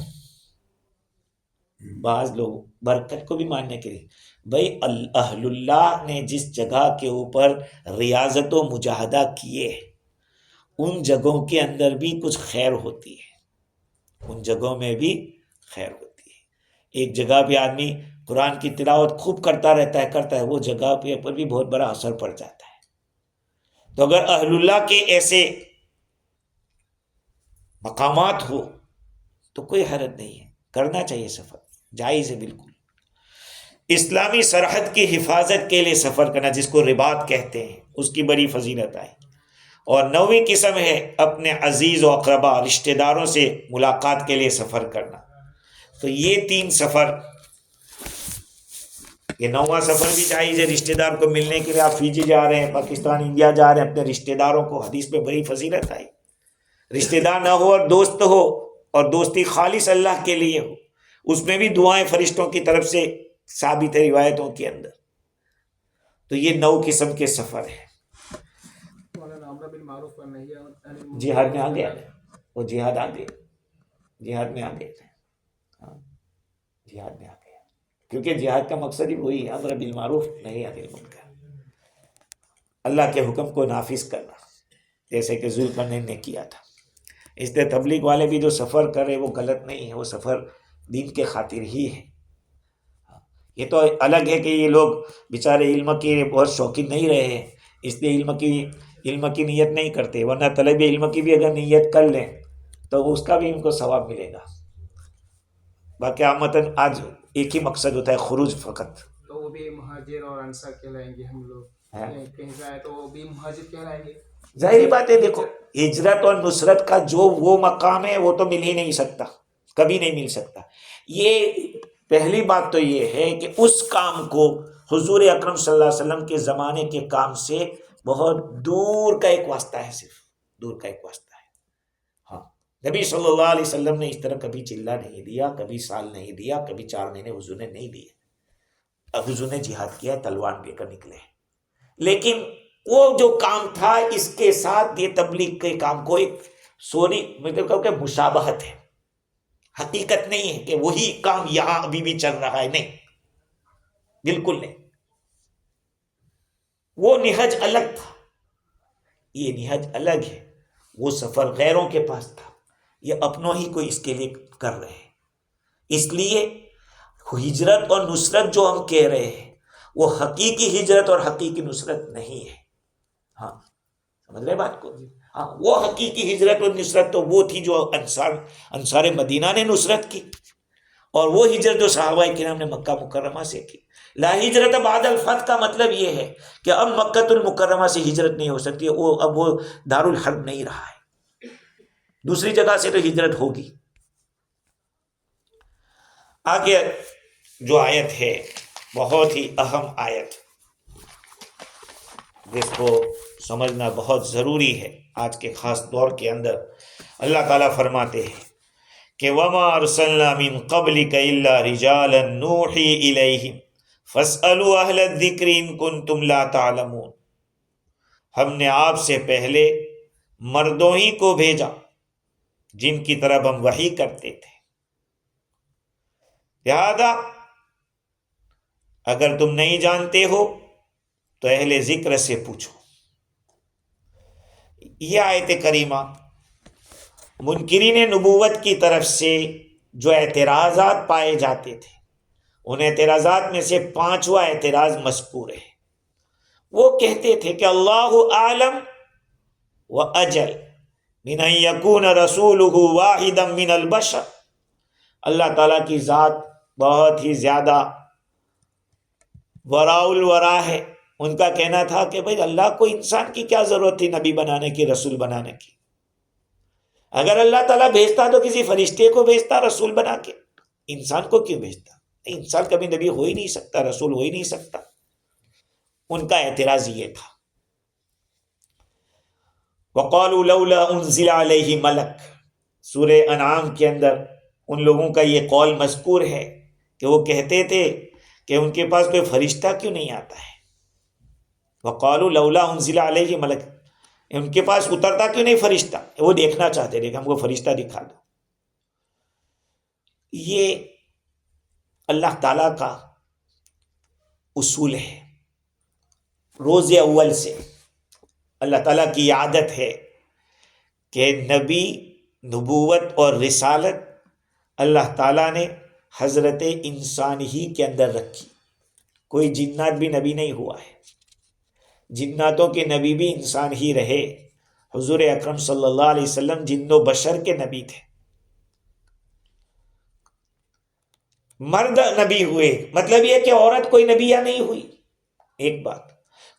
بعض لوگ برکت کو بھی ماننے کے لیے. بھائی اہل اللہ نے جس جگہ کے اوپر ریاضت و مجاہدہ کیے، ان جگہوں کے اندر بھی کچھ خیر ہوتی ہے، ان جگہوں میں بھی خیر ہوتی ہے. ایک جگہ پہ آدمی قرآن کی تلاوت خوب کرتا ہے، وہ جگہ پہ پر بھی بہت بڑا اثر پڑ جاتا ہے. تو اگر اہل اللہ کے ایسے مقامات ہو تو کوئی حرج نہیں ہے، کرنا چاہیے سفر، جائز ہے بالکل. اسلامی سرحد کی حفاظت کے لیے سفر کرنا، جس کو رباط کہتے ہیں، اس کی بڑی فضیلت ہے. اور 9ویں قسم ہے اپنے عزیز و اقربا رشتہ داروں سے ملاقات کے لیے سفر کرنا. تو یہ 3 سفر، یہ 9واں سفر بھی جائز ہے. رشتہ دار کو ملنے کے لیے آپ فیجی جا رہے ہیں، پاکستان، انڈیا جا رہے ہیں، اپنے رشتہ داروں کو، حدیث میں بڑی فضیلت آئی. رشتہ دار نہ ہو اور دوست ہو، اور دوستی خالص اللہ کے لیے ہو، اس میں بھی دعائیں فرشتوں کی طرف سے ثابت ہے روایتوں کے اندر. تو یہ 9 قسم کے سفر ہیں. جہاد میں آ گیا، وہ جہاد آ گیا، جہاد میں آ گیا، جہاد میں آ گیا، کیونکہ جہاد کا مقصد ہی وہی ہے، امر بالمعروف نہی عن المنکر، اللہ کے حکم کو نافذ کرنا، جیسے کہ ذوالقرنین نے کیا تھا. اس لیے تبلیغ والے بھی جو سفر کرے وہ غلط نہیں ہے، وہ سفر دین کے خاطر ہی ہے. یہ تو الگ ہے کہ یہ لوگ بیچارے علم کے بہت شوقین نہیں رہے ہیں، اس لیے علم کی نیت نہیں کرتے، ورنہ طلب علم کی بھی اگر نیت کر لیں تو اس کا بھی ان کو ثواب ملے گا. باقی عامتاً آج ایک ہی مقصد ہوتا ہے، خروج فقط. تو وہ بھی مہاجر اور انصار کہلائیں گے. ہم لوگ کہیں جائے تو وہ بھی مہاجر کہلائیں گے. ظاہری بات ہے، دیکھو ہجرت اور نصرت کا جو وہ مقام ہے وہ تو مل ہی نہیں سکتا، کبھی نہیں مل سکتا. یہ پہلی بات تو یہ ہے کہ اس کام کو حضور اکرم صلی اللہ علیہ وسلم کے زمانے کے کام سے بہت دور کا ایک واسطہ ہے، صرف دور کا ایک واسطہ ہے. ہاں، نبی صلی اللہ علیہ وسلم نے اس طرح کبھی چلہ نہیں دیا، کبھی سال نہیں دیا، کبھی 4 مہینے حضور نے نہیں دیے. اب حضور نے جہاد کیا، تلوار لے کر نکلے. لیکن وہ جو کام تھا، اس کے ساتھ یہ تبلیغ کے کام کو ایک مطلب کہ مشابہت ہے، حقیقت نہیں ہے کہ وہی کام یہاں ابھی بھی چل رہا ہے، نہیں، بالکل نہیں. وہ نہج الگ تھا، یہ نہج الگ ہے، وہ سفر غیروں کے پاس تھا، یہ اپنوں ہی کو اس کے لیے کر رہے ہیں۔ اس لیے ہجرت اور نصرت جو ہم کہہ رہے ہیں وہ حقیقی ہجرت اور حقیقی نصرت نہیں ہے۔ ہاں سمجھ رہے بات کو؟ ہاں وہ حقیقی ہجرت اور نصرت تو وہ تھی جو انصار مدینہ نے نصرت کی، اور وہ ہجرت جو صحابہ کرام نے مکہ مکرمہ سے کی۔ لا ہجرت بعد الفتح کا مطلب یہ ہے کہ اب مکہ المکرمہ سے ہجرت نہیں ہو سکتی، اب وہ دارالحرب نہیں رہا ہے، دوسری جگہ سے تو ہجرت ہوگی۔ آگے جو آیت ہے بہت ہی اہم آیت، جس کو سمجھنا بہت ضروری ہے آج کے خاص دور کے اندر۔ اللہ تعالیٰ فرماتے ہیں کہ وَمَا أَرْسَلْنَا مِن قَبْلِكَ إِلَّا رِجَالًا نُوحِي إِلَيْهِمْ فَاسْأَلُوا أَهْلَ الذِّكْرِ إِن كُنتُمْ لَا تَعْلَمُونَ، ہم نے آپ سے پہلے مردوں ہی کو بھیجا جن کی طرف ہم وحی کرتے تھے، لہذا اگر تم نہیں جانتے ہو تو اہل ذکر سے پوچھو۔ یہ آیت کریمہ منکرین نبوت کی طرف سے جو اعتراضات پائے جاتے تھے، ان اعتراضات میں سے 5واں اعتراض مذکور ہے۔ وہ کہتے تھے کہ اللہ اعلم و اجل من ان یکون رسولہ واحدا من البشر، اللہ تعالیٰ کی ذات بہت ہی زیادہ وراء الورا ہے۔ ان کا کہنا تھا کہ بھئی اللہ کو انسان کی کیا ضرورت تھی نبی بنانے کی، رسول بنانے کی؟ اگر اللہ تعالیٰ بھیجتا تو کسی فرشتے کو بھیجتا رسول بنا کے، انسان کو کیوں بھیجتا؟ انسان کبھی نبی ہو ہی نہیں سکتا، رسول ہو ہی نہیں سکتا۔ ان کا اعتراض یہ تھا۔ وَقَالُوا لَوْلَا أُنزِلَ عَلَيْهِ مَلَكٌ، سورہ انعام کے اندر ان لوگوں کا یہ قول مذکور ہے کہ وہ کہتے تھے کہ ان کے پاس کوئی فرشتہ کیوں نہیں آتا ہے۔ وَقَالُوا لَوْلَا أُنزِلَ عَلَيْهِ مَلَكٌ، ان کے پاس اترتا کیوں نہیں فرشتہ؟ وہ دیکھنا چاہتے تھے کہ ہم کو فرشتہ دکھا دو۔ یہ اللہ تعالیٰ کا اصول ہے، روز اول سے اللہ تعالیٰ کی عادت ہے کہ نبی، نبوت اور رسالت اللہ تعالیٰ نے حضرت انسان ہی کے اندر رکھی۔ کوئی جنات بھی نبی نہیں ہوا ہے، جناتوں کے نبی بھی انسان ہی رہے۔ حضور اکرم صلی اللہ علیہ وسلم جن و بشر کے نبی تھے۔ مرد نبی ہوئے، مطلب یہ کہ عورت کوئی نبیہ نہیں ہوئی، ایک بات۔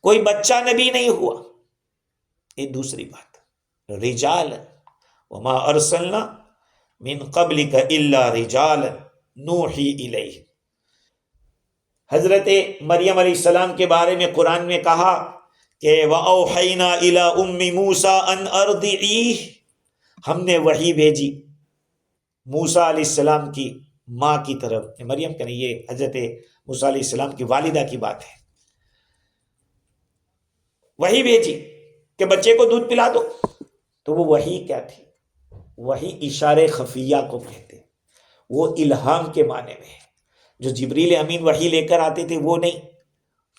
کوئی بچہ نبی نہیں ہوا، یہ دوسری بات۔ رجال وما ارسلنا من قبلک الا رجالا نوحی الیہم۔ حضرت مریم علیہ السلام کے بارے میں قرآن میں کہا کہ وَأَوْحَيْنَا إِلَىٰ أُمِّ مُوسَىٰ أَنْ أَرْضِعِيهِ، ہم نے وحی بھیجی موسیٰ علیہ السلام کی ماں کی طرف۔ مریم کہ نہیں، یہ حضرت موسیٰ علیہ السلام کی والدہ کی بات ہے۔ وحی بھیجی کہ بچے کو دودھ پلا دو۔ تو وہ وحی کیا تھی؟ وحی اشارے خفیہ کو کہتے، وہ الہام کے معنی میں ہے۔ جو جبریل امین وحی لے کر آتے تھے وہ نہیں،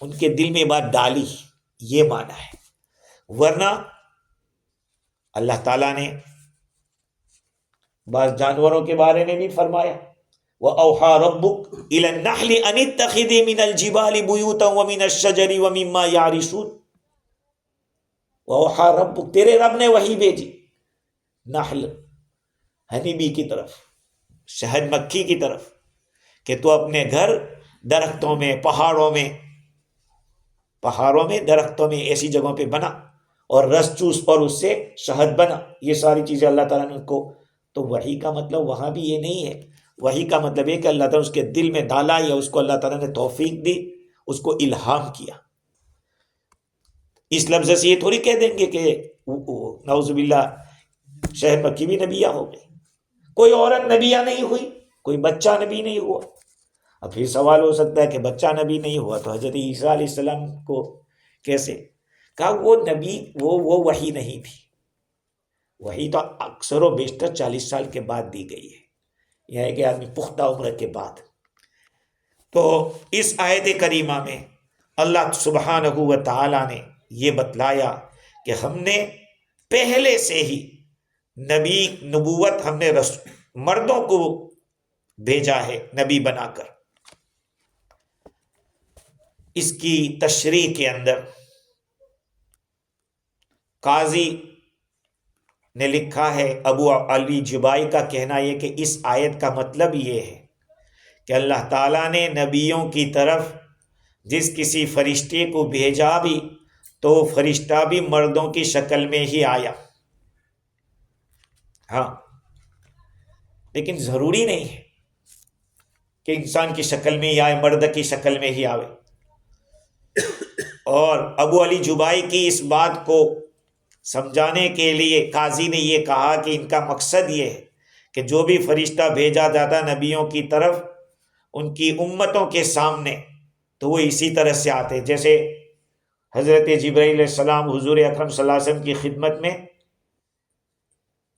ان کے دل میں بات ڈالی، یہ معنی ہے۔ ورنہ اللہ تعالیٰ نے بعض جانوروں کے بارے میں بھی فرمایا وَأَوْحَىٰ رَبُّكَ إِلَى النَّحْلِ أَنِ اتَّخِذِي مِنَ الْجِبَالِ بُيُوتًا وَمِنَ الشَّجَرِ وَمِمَّا يَعْرِشُونَ۔ وَأَوْحَىٰ رَبُّكَ، تیرے رب نے وحی بھیجی نحل، ہنی بی کی طرف، شہد مکھی کی طرف، کہ تو اپنے گھر درختوں میں، پہاڑوں میں درختوں میں ایسی جگہوں پہ بنا اور رس چوس اور اس سے شہد بنا۔ یہ ساری چیزیں اللہ تعالیٰ نے ان کو، تو وحی کا مطلب وہاں بھی یہ نہیں ہے۔ وحی کا مطلب ہے کہ اللہ تعالیٰ اس کے دل میں ڈالا، یا اس کو اللہ تعالیٰ نے توفیق دی، اس کو الہام کیا۔ اس لفظ سے یہ تھوڑی کہہ دیں گے کہ نعوذ باللہ شہد مکھی بھی نبیہ ہو گئی، کوئی عورت نبیہ نہیں ہوئی، کوئی بچہ نبی نہیں ہوا۔ اب پھر سوال ہو سکتا ہے کہ بچہ نبی نہیں ہوا تو حضرت عیسیٰ علیہ السلام کو کیسے؟ کہا وہ نبی، وہ وحی نہیں تھی۔ وحی تو اکثر و بیشتر 40 سال کے بعد دی گئی ہے، یہ ہے کہ آدمی پختہ عمر کے بعد۔ تو اس آیت کریمہ میں اللہ سبحانہ و تعالیٰ نے یہ بتلایا کہ ہم نے پہلے سے ہی نبوت ہم نے مردوں کو بھیجا ہے نبی بنا کر. اس کی تشریح کے اندر قاضی نے لکھا ہے، ابو علی جبائی کا کہنا یہ کہ اس آیت کا مطلب یہ ہے کہ اللہ تعالیٰ نے نبیوں کی طرف جس کسی فرشتے کو بھیجا بھی تو فرشتہ بھی مردوں کی شکل میں ہی آیا. ہاں، لیکن ضروری نہیں ہے کہ انسان کی شکل میں ہی آئے، مرد کی شکل میں ہی آئے. اور ابو علی جبائی کی اس بات کو سمجھانے کے لیے قاضی نے یہ کہا کہ ان کا مقصد یہ ہے کہ جو بھی فرشتہ بھیجا جاتا نبیوں کی طرف ان کی امتوں کے سامنے تو وہ اسی طرح سے آتے، جیسے حضرت جبرائیل علیہ السلام حضور اکرم صلی اللہ علیہ وسلم کی خدمت میں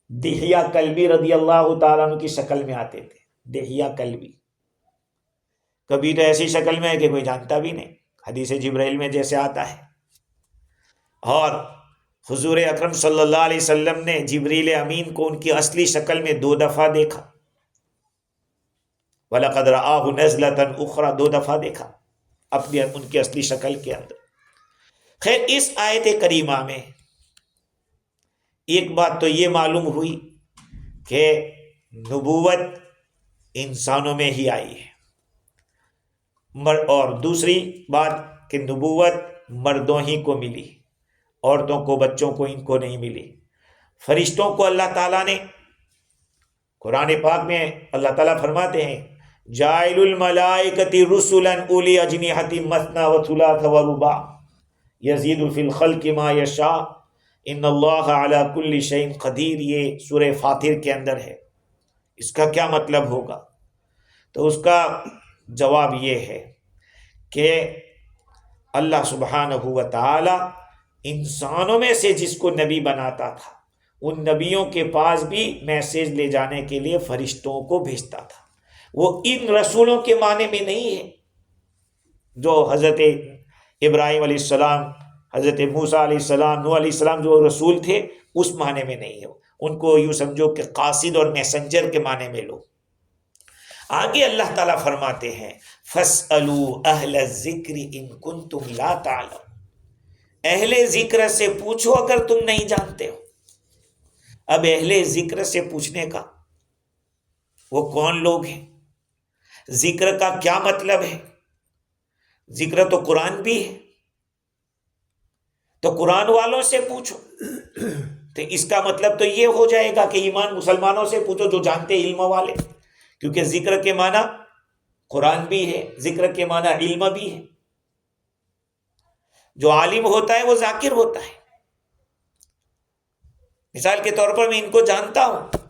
دحیہ کلبی رضی اللہ تعالیٰ عنہ کی شکل میں آتے تھے. دحیہ کلبی کبھی تو ایسی شکل میں ہے کہ کوئی جانتا بھی نہیں، حدیث جبرائیل میں جیسے آتا ہے. اور حضور اکرم صلی اللہ علیہ وسلم نے جبریل امین کو ان کی اصلی شکل میں 2 دفعہ دیکھا. وَلَقَدْ رَآهُ نَزْلَةً أُخْرَى 2 دفعہ دیکھا اپنی ان کی اصلی شکل کے اندر. خیر، اس آیت کریمہ میں ایک بات تو یہ معلوم ہوئی کہ نبوت انسانوں میں ہی آئی ہے، اور دوسری بات کہ نبوت مردوں ہی کو ملی، عورتوں کو، بچوں کو، ان کو نہیں ملی. فرشتوں کو اللہ تعالیٰ نے قرآن پاک میں اللہ تعالیٰ فرماتے ہیں جاعل الملائکۃ رسلا اولی اجنحۃ مثنی وثلاث ورباع یزید فی الخلق ما یشاء ان اللہ علی کل شیء قدیر. یہ سورہ فاطر کے اندر ہے. اس کا کیا مطلب ہوگا؟ تو اس کا جواب یہ ہے کہ اللہ سبحانہ و تعالی انسانوں میں سے جس کو نبی بناتا تھا ان نبیوں کے پاس بھی میسیج لے جانے کے لیے فرشتوں کو بھیجتا تھا. وہ ان رسولوں کے معنی میں نہیں ہے جو حضرت ابراہیم علیہ السلام، حضرت موسیٰ علیہ السلام، نوح علیہ السلام جو رسول تھے اس معنی میں نہیں ہے. ان کو یوں سمجھو کہ قاصد اور میسنجر کے معنی میں لو. آگے اللہ تعالیٰ فرماتے ہیں فَاسْأَلُوا أَهْلَ الذِّكْرِ إِن كُنتُمْ لَا تَعْلَمُونَ. اہل ذکر سے پوچھو اگر تم نہیں جانتے ہو. اب اہل ذکر سے پوچھنے کا وہ کون لوگ ہیں؟ ذکر کا کیا مطلب ہے؟ ذکر تو قرآن بھی ہے، تو قرآن والوں سے پوچھو. تو اس کا مطلب تو یہ ہو جائے گا کہ ایمان مسلمانوں سے پوچھو جو جانتے علم والے، کیونکہ ذکر کے معنی قرآن بھی ہے، ذکر کے معنی علم بھی ہے. جو عالم ہوتا ہے وہ ذاکر ہوتا ہے. مثال کے طور پر میں ان کو جانتا ہوں،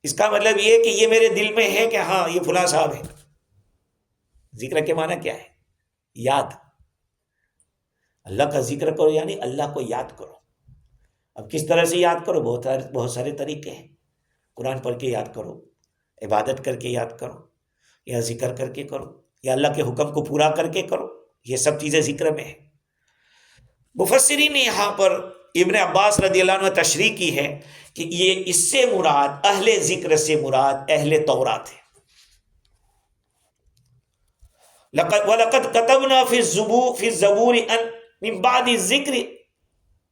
اس کا مطلب یہ کہ یہ میرے دل میں ہے کہ ہاں یہ فلاں صاحب ہے. ذکر کے معنی کیا ہے؟ یاد. اللہ کا ذکر کرو یعنی اللہ کو یاد کرو. اب کس طرح سے یاد کرو؟ بہت سارے طریقے ہیں. قرآن پڑھ کے یاد کرو، عبادت کر کے یاد کرو، یا ذکر کر کے کرو، یا اللہ کے حکم کو پورا کر کے کرو. یہ سب چیزیں ذکر میں ہیں. مفسرین نے یہاں پر ابن عباس رضی اللہ عنہ تشریح کی ہے کہ یہ اس سے مراد اہل ذکر سے مراد اہل تورات ہے. وَلَقَدْ كَتَبْنَا فِي الزَّبُورِ أَن مِن بَعْدِ الذِّكْرِ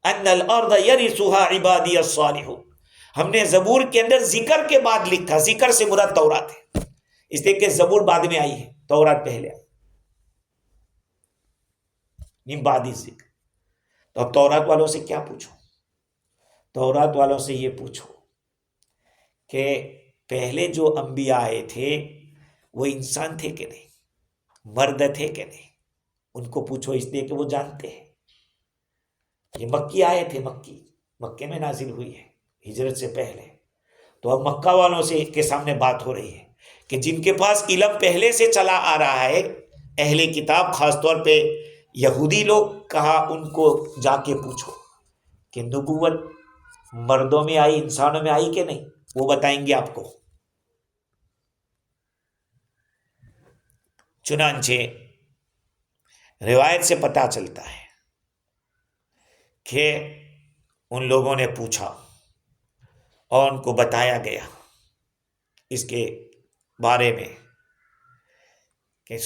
أَنَّ الْأَرْضَ يَرِثُهَا عِبَادِيَ الصَّالِحُونَ. ہم نے زبور کے اندر ذکر کے بعد لکھا، ذکر سے مراد تورات ہے، اس لیے کہ زبور بعد میں آئی ہے، تورات پہلے آئی. من بعد الذکر. تو اب تورات والوں سے کیا پوچھو؟ تورات والوں سے یہ پوچھو کہ پہلے جو انبیاء آئے تھے وہ انسان تھے کہ نہیں، مرد تھے کہ نہیں. ان کو پوچھو اس لیے کہ وہ جانتے ہیں. یہ مکی آئے تھے، مکے میں نازل ہوئی ہے ہجرت سے پہلے. تو اب مکہ والوں سے کے سامنے بات ہو رہی ہے کہ جن کے پاس علم پہلے سے چلا آ رہا ہے، اہل کتاب خاص طور پہ یہودی لوگ، کہا ان کو جا کے پوچھو کہ نبوت مردوں میں آئی، انسانوں میں آئی کہ نہیں، وہ بتائیں گے آپ کو. چنانچہ روایت سے پتہ چلتا ہے کہ ان لوگوں نے پوچھا اور ان کو بتایا گیا اس کے بارے میں کہ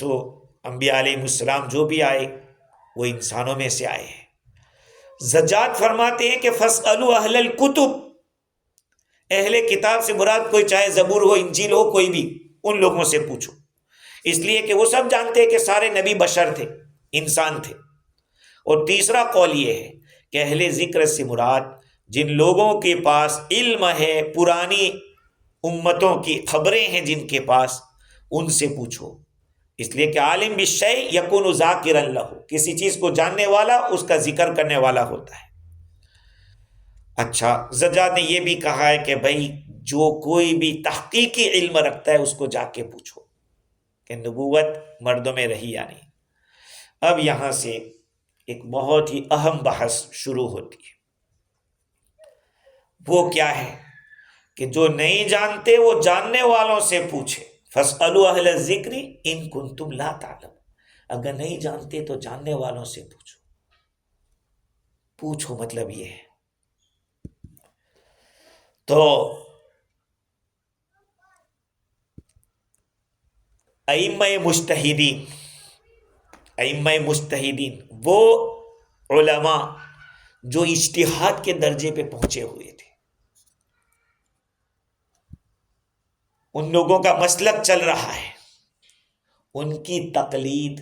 انبیاء علیہ السلام جو بھی آئے وہ انسانوں میں سے آئے ہیں۔ زجاج فرماتے ہیں کہ فَاسْأَلُوا أَهْلَ الْكُتُبِ، اہل کتاب سے مراد کوئی چاہے زبور ہو، انجیل ہو، کوئی بھی، ان لوگوں سے پوچھو، اس لیے کہ وہ سب جانتے ہیں کہ سارے نبی بشر تھے، انسان تھے۔ اور تیسرا قول یہ ہے کہ اہل ذکر سے مراد جن لوگوں کے پاس علم ہے، پرانی امتوں کی خبریں ہیں جن کے پاس، ان سے پوچھو، اس لیے کہ عالم بالشیء یکون ذاکرا لہ، کسی چیز کو جاننے والا اس کا ذکر کرنے والا ہوتا ہے۔ اچھا، زجاج نے یہ بھی کہا ہے کہ بھائی جو کوئی بھی تحقیقی علم رکھتا ہے اس کو جا کے پوچھو کہ نبوت مردوں میں رہی یا نہیں۔ اب یہاں سے ایک بہت ہی اہم بحث شروع ہوتی ہے، وہ کیا ہے کہ جو نہیں جانتے وہ جاننے والوں سے پوچھے۔ فَاسْأَلُوا أَهْلَ الذِّكْرِ إِن كُنتُمْ لَا تَعْلَمُونَ، اگر نہیں جانتے تو جاننے والوں سے پوچھو۔ پوچھو مطلب یہ ہے۔ تو ائمہ مجتہدین وہ علماء جو اجتہاد کے درجے پہ پہنچے ہوئے تھے، ان لوگوں کا مسلک چل رہا ہے، ان کی تقلید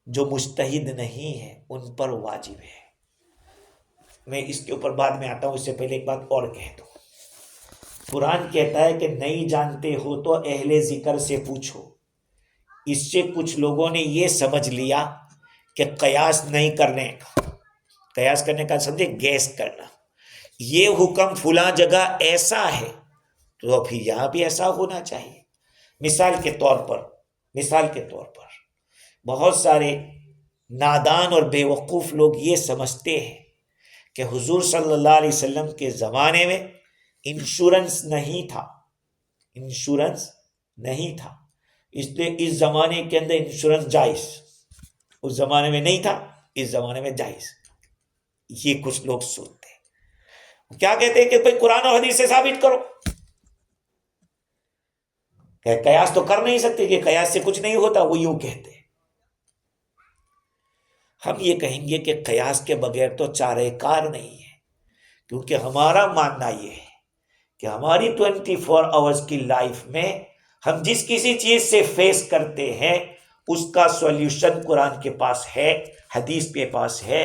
جو مجتہد نہیں ہے ان پر واجب ہے۔ میں اس کے اوپر بعد میں آتا ہوں، اس سے پہلے ایک بات اور کہہ دوں۔ قرآن کہتا ہے کہ نہیں جانتے ہو تو اہل ذکر سے پوچھو۔ اس سے کچھ لوگوں نے یہ سمجھ لیا کہ قیاس نہیں کرنے کا، قیاس کرنے کا سمجھے گیس کرنا، یہ حکم فلاں جگہ ایسا ہے تو پھر یہاں بھی ایسا ہونا چاہیے۔ مثال کے طور پر بہت سارے نادان اور بے وقوف لوگ یہ سمجھتے ہیں کہ حضور صلی اللہ علیہ وسلم کے زمانے میں انشورنس نہیں تھا، اس لیے اس زمانے کے اندر انشورنس جائز، اس زمانے میں نہیں تھا، اس زمانے میں جائز۔ یہ کچھ لوگ سوچتے ہیں، کیا کہتے ہیں کہ بھئی قرآن اور حدیث سے ثابت کرو، کہ قیاس تو کر نہیں سکتے، کہ قیاس سے کچھ نہیں ہوتا، وہ یوں کہتے ہیں۔ ہم یہ کہیں گے کہ قیاس کے بغیر تو چارہ کار نہیں ہے، کیونکہ ہمارا ماننا یہ ہے کہ ہماری 24 آورز کی لائف میں ہم جس کسی چیز سے فیس کرتے ہیں اس کا سولیوشن قرآن کے پاس ہے، حدیث کے پاس ہے،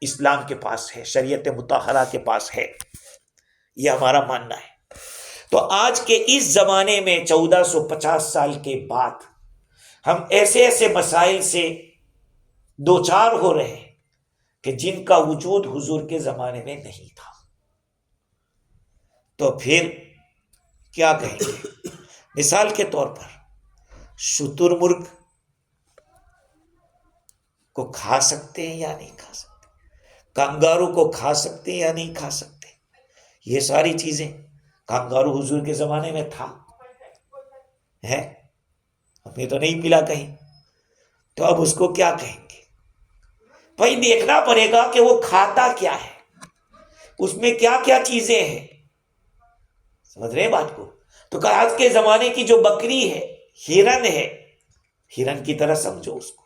اسلام کے پاس ہے، شریعت مطہرہ کے پاس ہے، یہ ہمارا ماننا ہے۔ تو آج کے اس زمانے میں 1450 سال کے بعد ہم ایسے مسائل سے دوچار ہو رہے ہیں کہ جن کا وجود حضور کے زمانے میں نہیں تھا، تو پھر کیا کہیں گے؟ مثال کے طور پر شتر مرغ کو کھا سکتے ہیں یا نہیں کھا سکتے، کانگارو کو کھا سکتے ہیں یا نہیں کھا سکتے، یہ ساری چیزیں۔ کانگارو حضور کے زمانے میں تھا ہے، ہمیں تو نہیں ملا کہیں، تو اب اس کو کیا کہیں گے؟ بھائی دیکھنا پڑے گا کہ وہ کھاتا کیا ہے، اس میں کیا کیا چیزیں ہیں، سمجھ رہے بات کو؟ تو کہ آج کے زمانے کی جو بکری ہے، ہرن ہے، ہرن کی طرح سمجھو اس کو،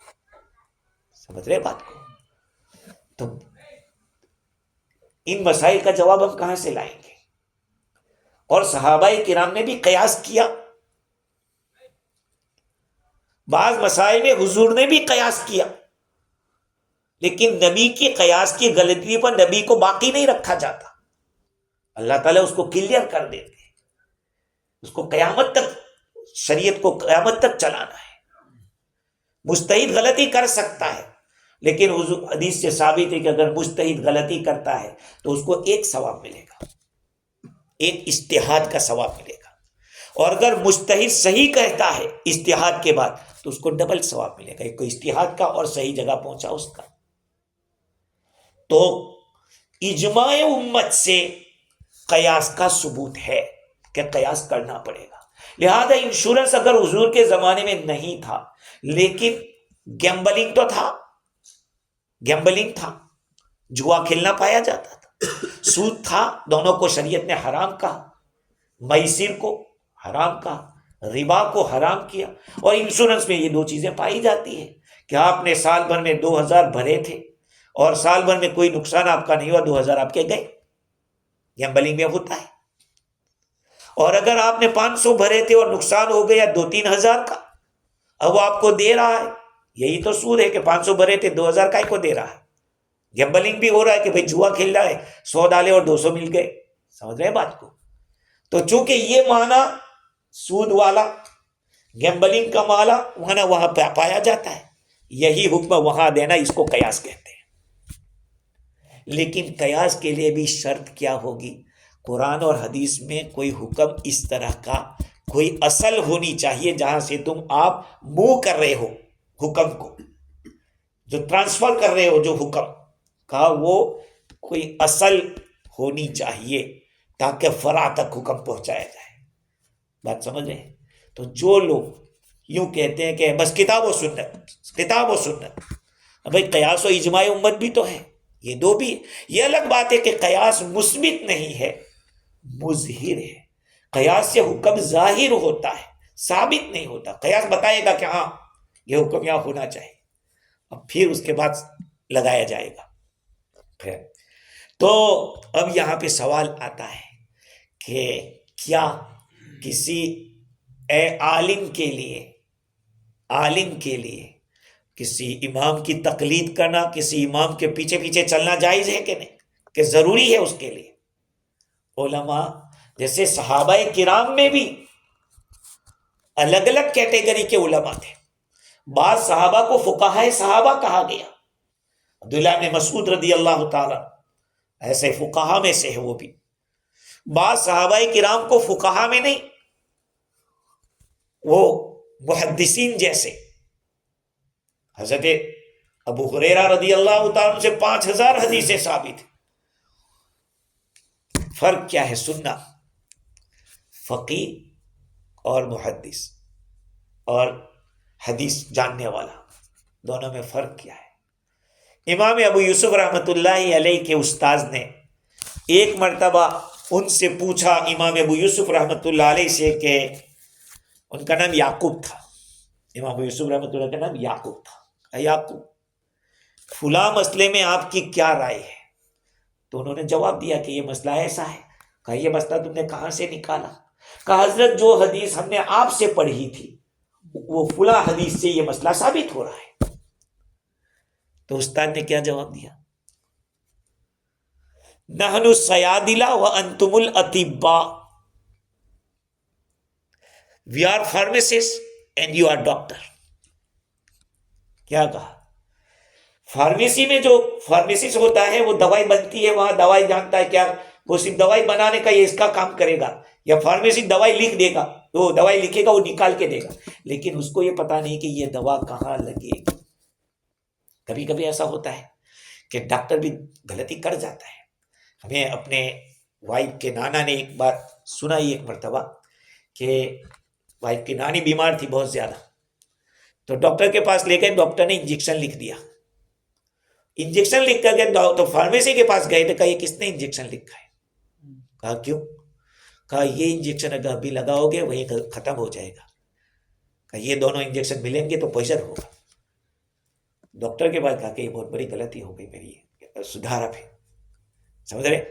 سمجھ رہے بات کو؟ تو ان مسائل کا جواب ہم کہاں سے لائیں گے؟ اور صحابہ کرام نے بھی قیاس کیا، بعض مسائل میں حضور نے بھی قیاس کیا، لیکن نبی کی قیاس کی غلطی پر نبی کو باقی نہیں رکھا جاتا، اللہ تعالیٰ اس کو کلیئر کر دیتے، اس کو قیامت تک، شریعت کو قیامت تک چلانا ہے۔ مجتہد غلطی کر سکتا ہے، لیکن حدیث سے ثابت ہے کہ اگر مجتہد غلطی کرتا ہے تو اس کو ایک ثواب ملے گا، ایک اجتہاد کا ثواب ملے گا، اور اگر مجتہد صحیح کہتا ہے اجتہاد کے بعد تو اس کو ڈبل ثواب ملے گا، ایک کو اجتہاد کا اور صحیح جگہ پہنچا اس کا۔ تو اجماع امت سے قیاس کا ثبوت ہے کہ قیاس کرنا پڑے گا۔ لہذا انشورنس اگر حضور کے زمانے میں نہیں تھا، لیکن گیمبلنگ تو تھا، جوا کھیلنا پایا جاتا تھا، سود تھا، دونوں کو شریعت نے حرام کہا، میسر کو حرام کہا، ربا کو حرام کیا. اور انشورنس میں یہ دو چیزیں پائی جاتی ہیں کہ آپ نے سال بھر میں 2000 بھرے تھے اور سال بھر میں کوئی نقصان آپ کا نہیں ہوا، 2000 آپ کے گئے. گیمبلنگ میں ہوتا ہے. اور اگر آپ نے 500 بھرے تھے اور نقصان ہو گیا 2-3 ہزار کا، اب وہ آپ کو دے رہا ہے. یہی تو سود ہے کہ 500 بھرے تھے 2000 کا ہی کو دے رہا ہے. گیمبلنگ بھی ہو رہا ہے کہ بھئی جوا کھیل رہا ہے، 100 ڈالے اور 200 مل گئے. سمجھ رہے بات کو؟ تو چونکہ یہ معنی سود والا، گیمبلنگ کا معنی وہاں پایا جاتا ہے، یہی حکم وہاں دینا، اس کو قیاس کہتے ہیں. لیکن قیاس کے لیے بھی شرط کیا ہوگی؟ قرآن اور حدیث میں کوئی حکم اس طرح کا کوئی اصل ہونی چاہیے جہاں سے تم آپ موو کر رہے ہو حکم کو، جو ٹرانسفر کر رہے ہو جو حکم کا، وہ کوئی اصل ہونی چاہیے تاکہ فرع تک حکم پہنچایا جائے. بات سمجھ رہے ہیں؟ تو جو لوگ یوں کہتے ہیں کہ بس کتاب و سنت، بھائی قیاس و اجماع امت بھی تو ہے، یہ دو بھی. یہ الگ بات ہے کہ قیاس مثبت نہیں ہے، مظہر ہے. قیاس سے حکم ظاہر ہوتا ہے، ثابت نہیں ہوتا. قیاس بتائے گا کہ ہاں یہ حکم یہاں ہونا چاہیے، اب پھر اس کے بعد لگایا جائے گا. تو اب یہاں پہ سوال آتا ہے کہ کیا کسی عالم کے لیے کسی امام کی تقلید کرنا، کسی امام کے پیچھے پیچھے چلنا جائز ہے کہ نہیں، کہ ضروری ہے اس کے لیے؟ علماء جیسے صحابہ کرام میں بھی الگ الگ کیٹیگری کے علماء تھے. بعض صحابہ کو فقہائے صحابہ کہا گیا، عبداللہ بن مسعود رضی اللہ تعالیٰ ایسے فقہا میں سے ہے وہ بھی. بعض صحابہ کرام کو فقہا میں نہیں، وہ محدثین جیسے حضرت ابو ہریرہ رضی اللہ تعالیٰ سے 5000 حدیثیں ثابت. فرق کیا ہے سننا؟ فقیہ اور محدث اور حدیث جاننے والا، دونوں میں فرق کیا ہے؟ امام ابو یوسف رحمۃ اللہ علیہ کے استاذ نے ایک مرتبہ ان سے پوچھا، امام ابو یوسف رحمۃ اللہ علیہ سے، کہ ان کا نام یعقوب تھا، امام ابو یوسف رحمۃ اللہ کا نام یعقوب تھا. یعقوب، فلاں مسئلے میں آپ کی کیا رائے ہے؟ تو انہوں نے جواب دیا کہ یہ مسئلہ ایسا ہے. کہا یہ مسئلہ تم نے کہاں سے نکالا؟ کہا حضرت جو حدیث ہم نے آپ سے پڑھی تھی وہ فلاں حدیث سے یہ مسئلہ ثابت ہو رہا ہے. تو استاد نے کیا جواب دیا؟ نحن الصیادلہ وانتم الاطباء، we are pharmacist and you are doctor. کیا کہا؟ فارمیسی میں جو فارمیسسٹ ہوتا ہے وہ دوائی بنتی ہے، وہاں دوائی جانتا ہے کیا وہ صرف دوائی بنانے کا یہ اس کا کام کرے گا، یا فارمیسی دوائی لکھ دے گا، وہ دوائی لکھے گا وہ نکال کے دے گا، لیکن اس کو یہ پتا نہیں کہ یہ دوا کہاں لگے گی. کبھی کبھی ایسا ہوتا ہے کہ ڈاکٹر بھی غلطی کر جاتا ہے. ہمیں اپنے وائف کے نانا نے ایک بات سنائی ایک مرتبہ کہ وائف کی نانی بیمار تھی بہت زیادہ، تو ڈاکٹر کے پاس لے گئے، ڈاکٹر نے انجیکشن لکھ دیا. انجیکشن لکھ کر گئے تو فارمیسی کے پاس گئے تو کہا یہ کس نے انجیکشن لکھا ہے؟ کہا کیوں؟ کہا یہ انجیکشن اگر ابھی لگاؤ گے وہی ختم ہو جائے گا. کہا یہ دونوں انجیکشن ملیں گے تو پوائزن ہوگا. ڈاکٹر کے پاس کہا کہ یہ بہت بڑی غلطی ہو گئی میری، سدھارا پھر. سمجھ رہے؟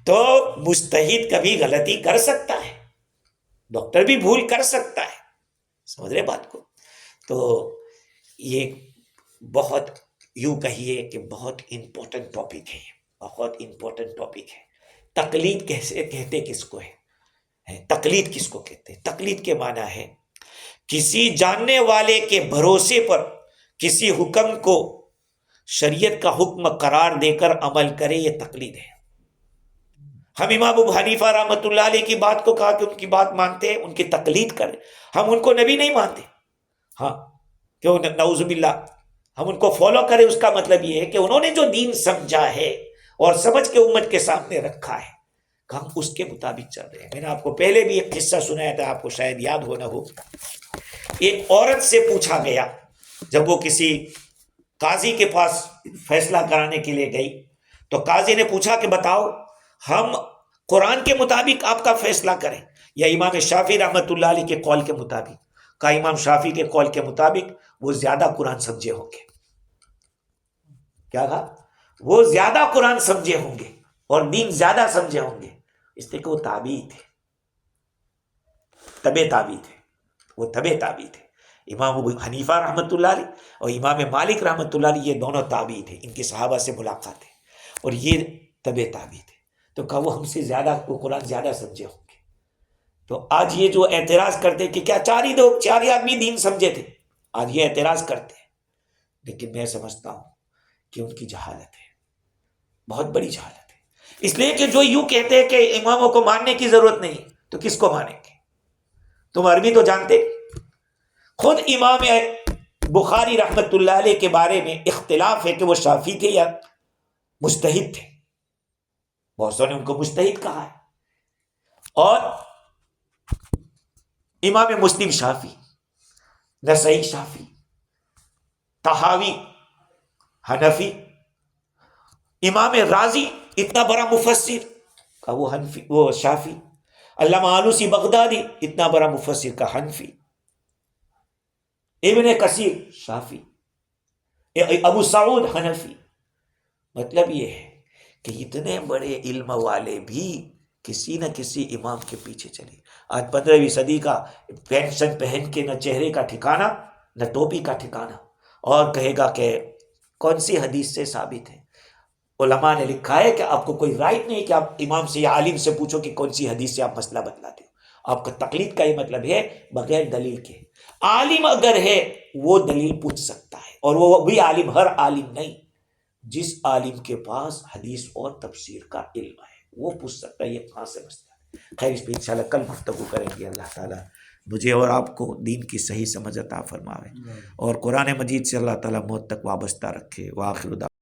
تو مجتہد کبھی غلطی کر سکتا ہے، ڈاکٹر بھی بھول کر سکتا ہے. سمجھ رہے بات کو؟ تو یہ بہت یوں کہیے کہ بہت امپورٹنٹ ٹاپک ہے، بہت امپورٹنٹ ٹاپک ہے. تقلید کیسے کہتے کس کو ہے؟ تقلید کس کو کہتے ہیں؟ تقلید کے معنی ہے کسی جاننے والے کے بھروسے پر کسی حکم کو شریعت کا حکم قرار دے کر عمل کرے، یہ تقلید ہے. ہم امام ابو حنیفہ رحمۃ اللہ علیہ کی بات کو کہا کہ ان کی بات مانتے ہیں، ان کی تقلید کریں. ہم ان کو نبی نہیں مانتے، ہاں کیوں؟ نعوذ باللہ ہم ان کو فالو کریں، اس کا مطلب یہ ہے کہ انہوں نے جو دین سمجھا ہے اور سمجھ کے امت کے سامنے رکھا ہے کہ ہم اس کے مطابق چل رہے ہیں. میں نے آپ کو پہلے بھی ایک قصہ سنایا تھا، آپ کو شاید یاد ہو نہ ہو. ایک عورت سے پوچھا گیا جب وہ کسی قاضی کے پاس فیصلہ کرانے کے لیے گئی، تو قاضی نے پوچھا کہ بتاؤ ہم قرآن کے مطابق آپ کا فیصلہ کریں یا امام شافعی رحمۃ اللہ علیہ کے قول کے مطابق؟ کہا امام شافعی کے قول کے مطابق وہ زیادہ قرآن سمجھے ہوں گے. کیا کہا؟ وہ زیادہ قرآن سمجھے ہوں گے اور دین زیادہ سمجھے ہوں گے، اس لیے کہ وہ تابعی تھے، تبع تابعی تھے، وہ تبع تابعی تھے. امام ابو حنیفہ رحمۃ اللہ علیہ اور امام مالک رحمۃ اللہ علیہ یہ دونوں تابعی تھے، ان کے صحابہ سے ملاقات ہے، اور یہ تبع تابعی تھے. تو کہا وہ ہم سے زیادہ، وہ قرآن زیادہ سمجھے ہوں گے. تو آج یہ جو اعتراض کرتے کہ کیا چار ہی آدمی دین سمجھے تھے، آج یہ اعتراض کرتے ہیں. لیکن میں سمجھتا ہوں کہ ان کی جہالت ہے، بہت بڑی جہالت ہے. اس لیے کہ جو یوں کہتے ہیں کہ اماموں کو ماننے کی ضرورت نہیں، تو کس کو مانیں گے؟ تم عربی تو جانتے. خود امام بخاری رحمت اللہ علیہ کے بارے میں اختلاف ہے کہ وہ شافعی تھے یا مجتہد تھے. بہت سو نے ان کو مجتہد کہا ہے. اور امام مسلم شافعی، نسائی شافعی، طحاوی حنفی، امام رازی اتنا بڑا مفسر کا وہ شافعی، علامہ آلوسی بغدادی اتنا بڑا مفسر کا حنفی، ابن کثیر شافعی، ابو سعود حنفی. مطلب یہ ہے کہ اتنے بڑے علم والے بھی کسی نہ کسی امام کے پیچھے چلے. آج 15ویں صدی کا پینشن پہن کے نہ چہرے کا ٹھکانہ نہ ٹوپی کا ٹھکانہ، اور کہے گا کہ کون سی حدیث سے ثابت ہے. علماء نے لکھا ہے کہ آپ کو کوئی رائٹ نہیں کہ آپ امام سے یا عالم سے پوچھو کہ کون سی حدیث سے آپ مسئلہ بتلاتے ہو. آپ کا تقلید کا یہ مطلب ہے بغیر دلیل کے. عالم اگر ہے وہ دلیل پوچھ سکتا ہے، اور وہ بھی عالم، ہر عالم نہیں. جس عالم کے پاس حدیث اور تفسیر کا علم ہے وہ پوچھ سکتا ہے یہ کہاں سے مسئلہ ہے. خیر اس پہ انشاءاللہ کل گفتگو کریں گے. اللہ تعالیٰ مجھے اور آپ کو دین کی صحیح سمجھ عطا فرماوے اور قرآن مجید سے اللہ تعالیٰ موت تک وابستہ رکھے. وآخر دعوانا